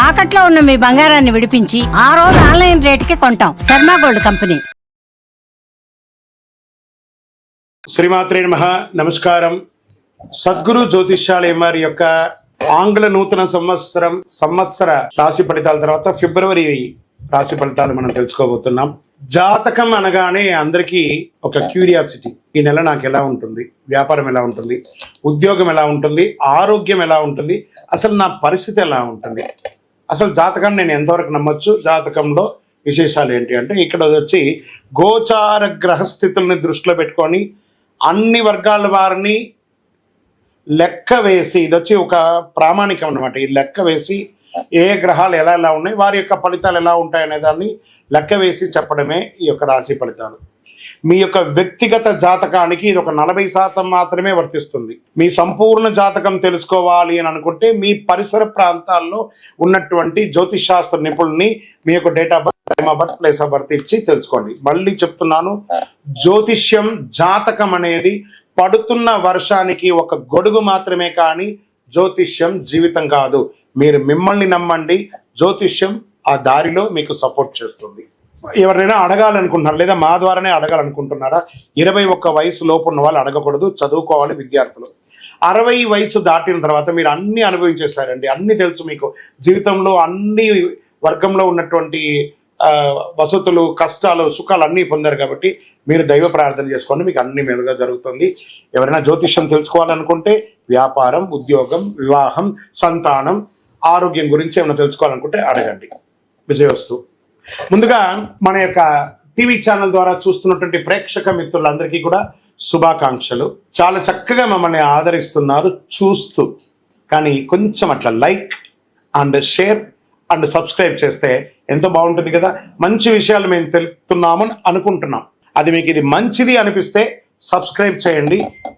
తాకట్లో ఉన్న మీ బంగారాన్ని విడిపించి ఆ రోజు ఆన్లైన్ రేటుకి కొంటాం. Sharma gold company. శ్రీమాత్రే నమః. నమస్కారం. సద్గురు జ్యోతిష్యాలయం వారి యొక్క ఆంగ్ల నూతన సంవత్సర రాశి ఫలితాల తర్వాత ఫిబ్రవరి రాశి ఫలితాలు మనం తెలుసుకోబోతున్నాం. జాతకం అనగానే అందరికీ ఒక క్యూరియాసిటీ, ఈ నెల నాకు ఎలా ఉంటుంది, వ్యాపారం ఎలా ఉంటుంది, ఉద్యోగం ఎలా ఉంటుంది, ఆరోగ్యం ఎలా ఉంటుంది, అసలు నా పరిస్థితి ఎలా ఉంటుంది, అసలు జాతకం నేను ఎంతవరకు నమ్మొచ్చు, జాతకంలో విశేషాలు ఏంటి అంటే ఇక్కడ వచ్చి గోచార గ్రహస్థితుల్ని దృష్టిలో పెట్టుకొని అన్ని వర్గాల వారిని లెక్క వేసి, ఇది వచ్చి ఒక ప్రామాణికం అన్నమాట. ఈ లెక్క వేసి ఏ గ్రహాలు ఎలా ఎలా ఉన్నాయి, వారి యొక్క ఫలితాలు ఎలా ఉంటాయనే దాన్ని లెక్క వేసి చెప్పడమే ఈ యొక్క రాశి ఫలితాలు. మీ యొక్క వ్యక్తిగత జాతకానికి ఇది ఒక 40% మాత్రమే వర్తిస్తుంది. మీ సంపూర్ణ జాతకం తెలుసుకోవాలి అని అనుకుంటే మీ పరిసర ప్రాంతాల్లో ఉన్నటువంటి జ్యోతిషాస్త్ర నిపుణుల్ని మీ యొక్క date of birth, time of birth, place of birth ఇచ్చి తెలుసుకోండి. మళ్ళీ చెప్తున్నాను, జ్యోతిష్యం జాతకం అనేది పడుతున్న వర్షానికి ఒక గొడుగు మాత్రమే, కానీ జ్యోతిష్యం జీవితం కాదు. మీరు మిమ్మల్ని నమ్మండి, జ్యోతిష్యం ఆ దారిలో మీకు సపోర్ట్ చేస్తుంది. ఎవరైనా అడగాలనుకుంటున్నారు లేదా మా ద్వారానే అడగాలనుకుంటున్నారా? 21 వయసు లోపు ఉన్న వాళ్ళు అడగకూడదు, చదువుకోవాలి విద్యార్థులు. 60 వయసు దాటిన తర్వాత మీరు అన్ని అనుభవించేస్తారండి, అన్ని తెలుసు మీకు. జీవితంలో అన్ని వర్గంలో ఉన్నటువంటి వసతులు, కష్టాలు, సుఖాలు అన్నీ పొందారు కాబట్టి మీరు దైవ ప్రార్థన చేసుకోండి, మీకు అన్ని మేలుగా జరుగుతుంది. ఎవరైనా జ్యోతిష్యం తెలుసుకోవాలనుకుంటే వ్యాపారం, ఉద్యోగం, వివాహం, సంతానం, ఆరోగ్యం గురించి ఏమైనా తెలుసుకోవాలనుకుంటే అడగండి. విజయవస్తు. ముందుగా మన యొక్క టీవీ ఛానల్ ద్వారా చూస్తున్నటువంటి ప్రేక్షక మిత్రులందరికీ కూడా శుభాకాంక్షలు. చాలా చక్కగా మమ్మల్ని ఆదరిస్తున్నారు చూస్తూ, కానీ కొంచెం అట్లా like and share and subscribe చేస్తే ఎంతో బాగుంటుంది కదా. మంచి విషయాలు మేము తెలుపుతున్నామని అనుకుంటున్నాం. అది మీకు ఇది మంచిది అనిపిస్తే సబ్స్క్రైబ్ చేయండి.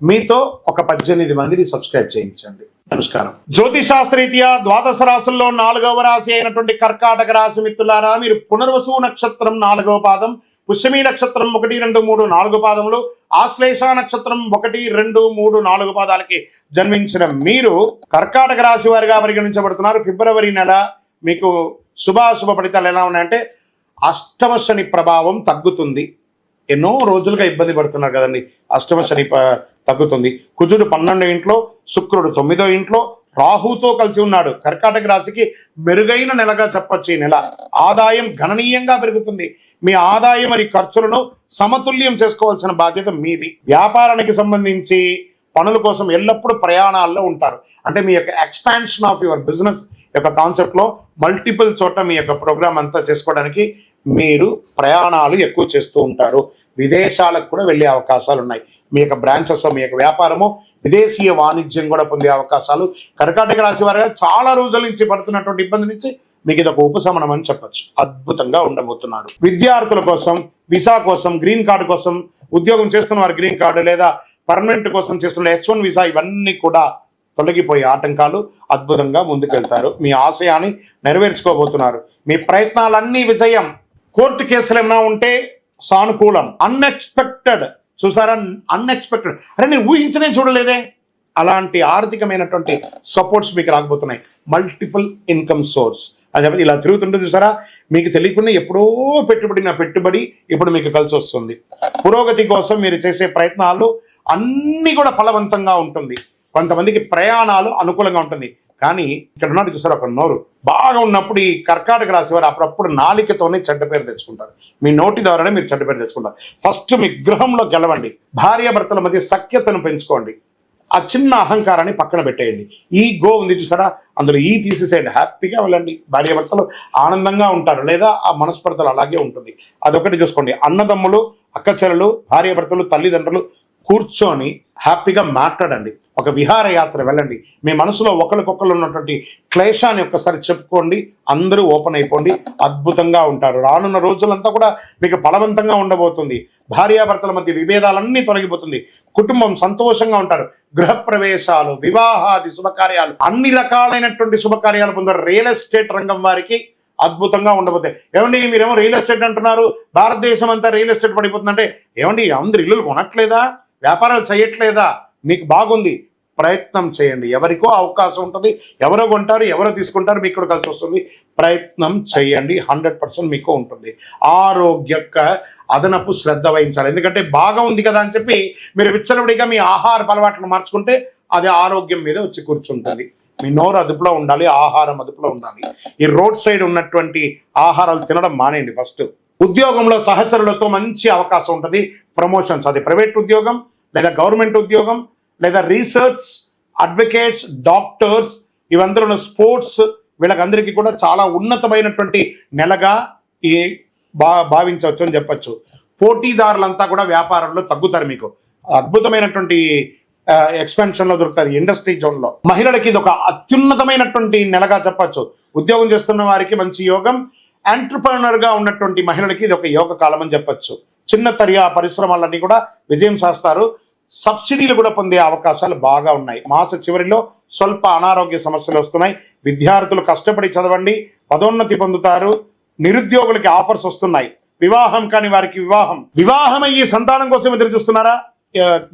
మీతో ఒక 18 మందిని సబ్స్క్రైబ్ చేయించండి. నమస్కారం. జ్యోతిశాస్త్రరీత్యా ద్వాదశ రాశుల్లో 4వ రాశి అయినటువంటి కర్కాటక రాశి మిత్రులారా, మీరు పునర్వసు నక్షత్రం 4వ పాదం, పుష్యమి నక్షత్రం 1, 2, 3, 4 పాదములు, ఆశ్లేష నక్షత్రం 1, 2, 3, 4 పాదాలకి జన్మించిన మీరు కర్కాటక రాశి వారిగా పరిగణించబడుతున్నారు. ఫిబ్రవరి నెల మీకు శుభాశుభ ఫలితాలు ఎలా ఉన్నాయంటే, అష్టమ శని ప్రభావం తగ్గుతుంది. ఎన్నో రోజులుగా ఇబ్బంది పడుతున్నారు కదండి, అష్టమ శని తగ్గుతుంది. కుజుడు 12వ ఇంట్లో, శుక్రుడు 9వ ఇంట్లో, రాహుతో కలిసి ఉన్నాడు. కర్కాటక రాశికి మెరుగైన నెలగా చెప్పొచ్చు ఈ నెల. ఆదాయం గణనీయంగా పెరుగుతుంది. మీ ఆదాయం మరియు ఖర్చులను సమతుల్యం చేసుకోవాల్సిన బాధ్యత మీది. వ్యాపారానికి సంబంధించి పనుల కోసం ఎల్లప్పుడూ ప్రయాణాల్లో ఉంటారు. అంటే మీ యొక్క ఎక్స్పాన్షన్ ఆఫ్ యువర్ బిజినెస్ యొక్క కాన్సెప్ట్లో మల్టిపుల్ చోట మీ యొక్క ప్రోగ్రామ్ అంతా చేసుకోవడానికి మీరు ప్రయాణాలు ఎక్కువ చేస్తూ ఉంటారు. విదేశాలకు కూడా వెళ్ళే అవకాశాలు ఉన్నాయి. మీ యొక్క బ్రాంచెస్, మీ యొక్క వ్యాపారము విదేశీయ వాణిజ్యం కూడా పొందే అవకాశాలు. కర్కాటక రాశి వారిగా చాలా రోజుల నుంచి పడుతున్నటువంటి ఇబ్బంది నుంచి మీకు ఇది ఒక ఉపశమనం అని చెప్పచ్చు. అద్భుతంగా ఉండబోతున్నారు. విద్యార్థుల కోసం, వీసా కోసం, గ్రీన్ కార్డు కోసం, ఉద్యోగం చేస్తున్న వారి గ్రీన్ కార్డు లేదా పర్మనెంట్ కోసం చేస్తున్న H1 వీసా, ఇవన్నీ కూడా తొలగిపోయే ఆటంకాలు అద్భుతంగా ముందుకెళ్తారు. మీ ఆశయాన్ని నెరవేర్చుకోబోతున్నారు. మీ ప్రయత్నాలన్నీ విజయం. కోర్టు కేసులు ఏమైనా ఉంటే సానుకూలం. అన్ఎక్స్పెక్టెడ్, చూసారా, అన్ఎక్స్పెక్టెడ్, అరే నేను ఊహించనే చూడలేదే, అలాంటి ఆర్థికమైనటువంటి సపోర్ట్స్ మీకు రాకపోతున్నాయి. మల్టిపుల్ ఇన్కమ్ సోర్స్ అని చెప్పి ఇలా తిరుగుతుంటే చూసారా, మీకు తెలియకుండా ఎప్పుడో పెట్టుబడి ఇప్పుడు మీకు కలిసి వస్తుంది. పురోగతి కోసం మీరు చేసే ప్రయత్నాలు అన్నీ కూడా ఫలవంతంగా ఉంటుంది. కొంతమందికి ప్రయాణాలు అనుకూలంగా ఉంటుంది. కానీ ఇక్కడ ఉన్నట్టు చూసారు, ఒక నోరు బాగా ఉన్నప్పుడు ఈ కర్కాటక రాశి వారు అప్పుడప్పుడు నాలికతోనే చెడ్డ పేరు తెచ్చుకుంటారు. మీ నోటి ద్వారానే మీరు చెడ్డ పేరు తెచ్చుకుంటారు. ఫస్ట్ మీ గృహంలో గెలవండి. భార్యాభర్తల మధ్య సఖ్యతను పెంచుకోండి. ఆ చిన్న అహంకారాన్ని పక్కన పెట్టేయండి. ఈ గో ఉంది చూసారా, అందులో ఈ తీసేసేయండి. హ్యాపీగా వెళ్ళండి. భార్యాభర్తలు ఆనందంగా ఉంటారు, లేదా ఆ మనస్పర్ధలు అలాగే ఉంటుంది. అదొకటి చూసుకోండి. అన్నదమ్ములు, అక్కచెల్లెలు, భార్యాభర్తలు, తల్లిదండ్రులు కూర్చొని హ్యాపీగా మాట్లాడండి. ఒక విహారయాత్ర వెళ్ళండి. మీ మనసులో ఒకరికొకరు ఉన్నటువంటి క్లేశాన్ని ఒక్కసారి చెప్పుకోండి. అందరూ ఓపెన్ అయిపోండి. అద్భుతంగా ఉంటారు. రానున్న రోజులంతా కూడా మీకు ఫలవంతంగా ఉండబోతుంది. భార్యాభర్తల మధ్య విభేదాలన్నీ తొలగిపోతుంది. కుటుంబం సంతోషంగా ఉంటారు. గృహప్రవేశాలు, వివాహాది శుభకార్యాలు, అన్ని రకాలైనటువంటి శుభకార్యాలు పొందారు. రియల్ ఎస్టేట్ రంగం వారికి అద్భుతంగా ఉండబోతాయి. ఏమండి మీరేమో రియల్ ఎస్టేట్ అంటున్నారు, భారతదేశం అంతా రియల్ ఎస్టేట్ పడిపోతుందంటే, ఏమండి అందరు ఇల్లులు కొనట్లేదా, వ్యాపారాలు చేయట్లేదా, మీకు బాగుంది. ప్రయత్నం చేయండి. ఎవరికో అవకాశం ఉంటుంది, ఎవరో కొంటారు, ఎవరో తీసుకుంటారు, మీకు కూడా కలిసి వస్తుంది. ప్రయత్నం చేయండి, 100% మీకు ఉంటుంది. ఆరోగ్యక అదనపు శ్రద్ధ వహించాలి. ఎందుకంటే బాగా ఉంది కదా అని చెప్పి మీరు విచ్చలవిడిగా మీ ఆహార అలవాట్లను మార్చుకుంటే అది ఆరోగ్యం మీద వచ్చి కూర్చుంటుంది. మీ నోరు అదుపులో ఉండాలి, ఆహారం అదుపులో ఉండాలి. ఈ రోడ్ సైడ్ ఉన్నటువంటి ఆహారాలు తినడం మానేయండి. ఫస్ట్ ఉద్యోగంలో సహచరులతో మంచి అవకాశం ఉంటుంది. ప్రమోషన్స్, అది ప్రైవేట్ ఉద్యోగం లేదా గవర్నమెంట్ ఉద్యోగం లేదా రీసెర్చ్, అడ్వకేట్స్, డాక్టర్స్, ఇవందరూ స్పోర్ట్స్, వీళ్ళకందరికీ కూడా చాలా ఉన్నతమైనటువంటి నెలగా ఈ భావించవచ్చు అని చెప్పచ్చు. పోటీదారులంతా కూడా వ్యాపారంలో తగ్గుతారు. మీకు అద్భుతమైనటువంటి ఎక్స్పెన్షన్లో దొరుకుతుంది ఇండస్ట్రీ జోన్లో. మహిళలకి ఇది ఒక అత్యున్నతమైనటువంటి నెలగా చెప్పచ్చు. ఉద్యోగం చేస్తున్న వారికి మంచి యోగం, ఎంటర్‌ప్రెన్యూర్‌గా ఉన్నటువంటి మహిళలకి ఇది ఒక యోగ కాలం అని చెప్పచ్చు. చిన్న తరియా పరిశ్రమలన్నీ కూడా విజయం సాధిస్తారు. సబ్సిడీలు కూడా పొందే అవకాశాలు బాగా ఉన్నాయి. మాస చివరిలో స్వల్ప అనారోగ్య సమస్యలు వస్తున్నాయి. విద్యార్థులు కష్టపడి చదవండి, పదోన్నతి పొందుతారు. నిరుద్యోగులకి ఆఫర్స్ వస్తున్నాయి. వివాహం కాని వారికి వివాహం అయ్యి సంతానం కోసం ఎదురు చూస్తున్నారా?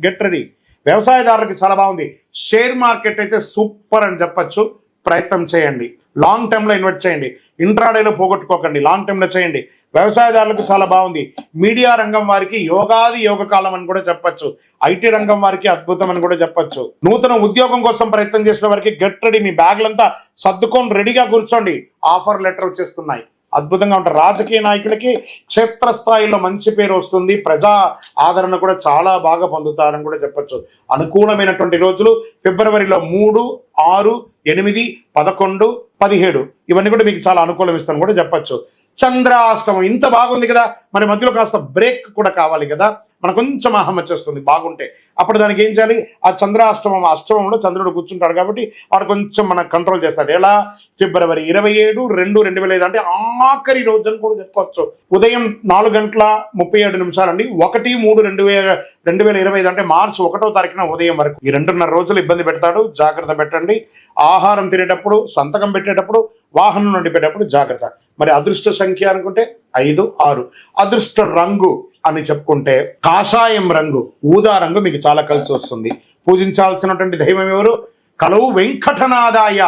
Get ready. వ్యవసాయదారులకి చాలా బాగుంది. షేర్ మార్కెట్ అయితే సూపర్ అని చెప్పచ్చు. ప్రయత్నం చేయండి. లాంగ్ టర్మ్లో ఇన్వెస్ట్ చేయండి. ఇంట్రాడేలో పోగొట్టుకోకండి, లాంగ్ టర్మ్లో చేయండి. వ్యవసాయదారులకు చాలా బాగుంది. మీడియా రంగం వారికి యోగాది యోగ కాలం అని కూడా చెప్పచ్చు. ఐటీ రంగం వారికి అద్భుతం అని కూడా చెప్పచ్చు. నూతన ఉద్యోగం కోసం ప్రయత్నం చేసిన వారికి గెట్ రెడీ. మీ బ్యాగ్లంతా సర్దుకొని రెడీగా కూర్చోండి. ఆఫర్ లెటర్ వచ్చేస్తున్నాయి. అద్భుతంగా ఉంటారు. రాజకీయ నాయకులకి క్షేత్రస్థాయిలో మంచి పేరు వస్తుంది. ప్రజా ఆదరణ కూడా చాలా బాగా పొందుతారని కూడా చెప్పచ్చు. అనుకూలమైనటువంటి రోజులు ఫిబ్రవరిలో 3, 6, 8, 11, 17 ఇవన్నీ కూడా మీకు చాలా అనుకూలం ఇస్తాను కూడా చెప్పచ్చు. చంద్రాష్టమం ఇంత బాగుంది కదా, మరి మధ్యలో కాస్త బ్రేక్ కూడా కావాలి కదా. మనకు కొంచెం అహం వచ్చేస్తుంది బాగుంటే. అప్పుడు దానికి ఏం చేయాలి? ఆ అష్టమంలో చంద్రుడు కూర్చుంటాడు కాబట్టి వాడు కొంచెం మనకు కంట్రోల్ చేస్తాడు. ఎలా? ఫిబ్రవరి 27/2/2005 అంటే ఆఖరి రోజు అని కూడా చెప్పవచ్చు. ఉదయం 4:37 అండి. 1/3/2025 అంటే మార్చి 1వ తారీఖున ఉదయం వరకు ఈ 2.5 రోజులు ఇబ్బంది పెడతాడు. జాగ్రత్త పెట్టండి. ఆహారం తినేటప్పుడు, సంతకం పెట్టేటప్పుడు, వాహనం నడిపేటప్పుడు జాగ్రత్త. మరి అదృష్ట సంఖ్య అనుకుంటే 5, 6. అదృష్ట రంగు అని చెప్పుకుంటే కాషాయం రంగు, ఊదా రంగు మీకు చాలా కలిసి వస్తుంది. పూజించాల్సినటువంటి దైవం ఎవరు? కలవు వెంకటనాదాయ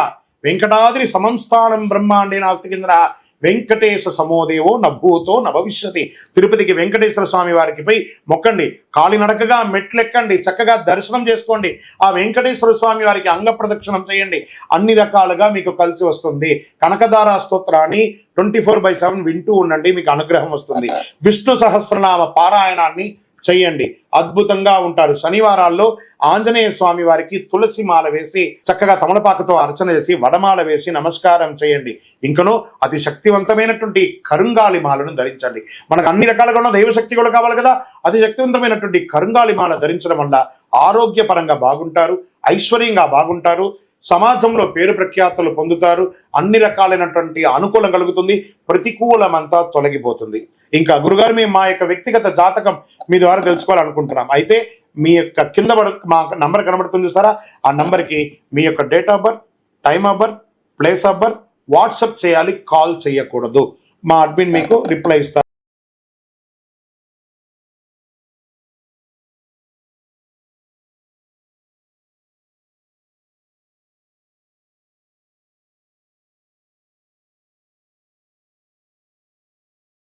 వెంకటాద్రి సమంస్థానం బ్రహ్మాండే నాస్తి కింద వెంకటేశ సమోదేవో నభూతో నభవిష్యతి. తిరుపతికి వెంకటేశ్వర స్వామి వారికి పోయి మొక్కండి. కాలినడకగా మెట్లెక్కండి, చక్కగా దర్శనం చేసుకోండి. ఆ వెంకటేశ్వర స్వామి వారికి అంగ ప్రదక్షిణం చేయండి. అన్ని రకాలుగా మీకు కలిసి వస్తుంది. కనకదార స్తోత్రాన్ని 24/7 వింటూ ఉండండి, మీకు అనుగ్రహం వస్తుంది. విష్ణు సహస్రనామ పారాయణాన్ని చెయ్యండి, అద్భుతంగా ఉంటారు. శనివారాల్లో ఆంజనేయ స్వామి వారికి తులసి మాల వేసి చక్కగా తమలపాకుతో అర్చన చేసి వడమాల వేసి నమస్కారం చేయండి. ఇంకనూ అతి శక్తివంతమైనటువంటి కరుంగాలి మాలను ధరించండి. మనకు అన్ని రకాలుగా ఉన్న దైవశక్తి కూడా కావాలి కదా. అతి శక్తివంతమైనటువంటి కరుంగాలి మాల ధరించడం వల్ల ఆరోగ్యపరంగా బాగుంటారు, ఐశ్వర్యంగా బాగుంటారు, సమాజంలో పేరు ప్రఖ్యాతులు పొందుతారు. అన్ని రకాలైనటువంటి అనుకూలం కలుగుతుంది, ప్రతికూలమంతా తొలగిపోతుంది. ఇంకా గురుగారు, మేము మా యొక్క వ్యక్తిగత జాతకం మీ ద్వారా తెలుసుకోవాలనుకుంటున్నాం. అయితే మీ యొక్క కింద మా నంబర్ కనబడుతుంది చూసారా, ఆ నంబర్కి మీ యొక్క date of birth, time of birth, place of birth WhatsApp చేయాలి, కాల్ చేయకూడదు. మా అడ్మిన్ మీకు రిప్లై ఇస్తారు.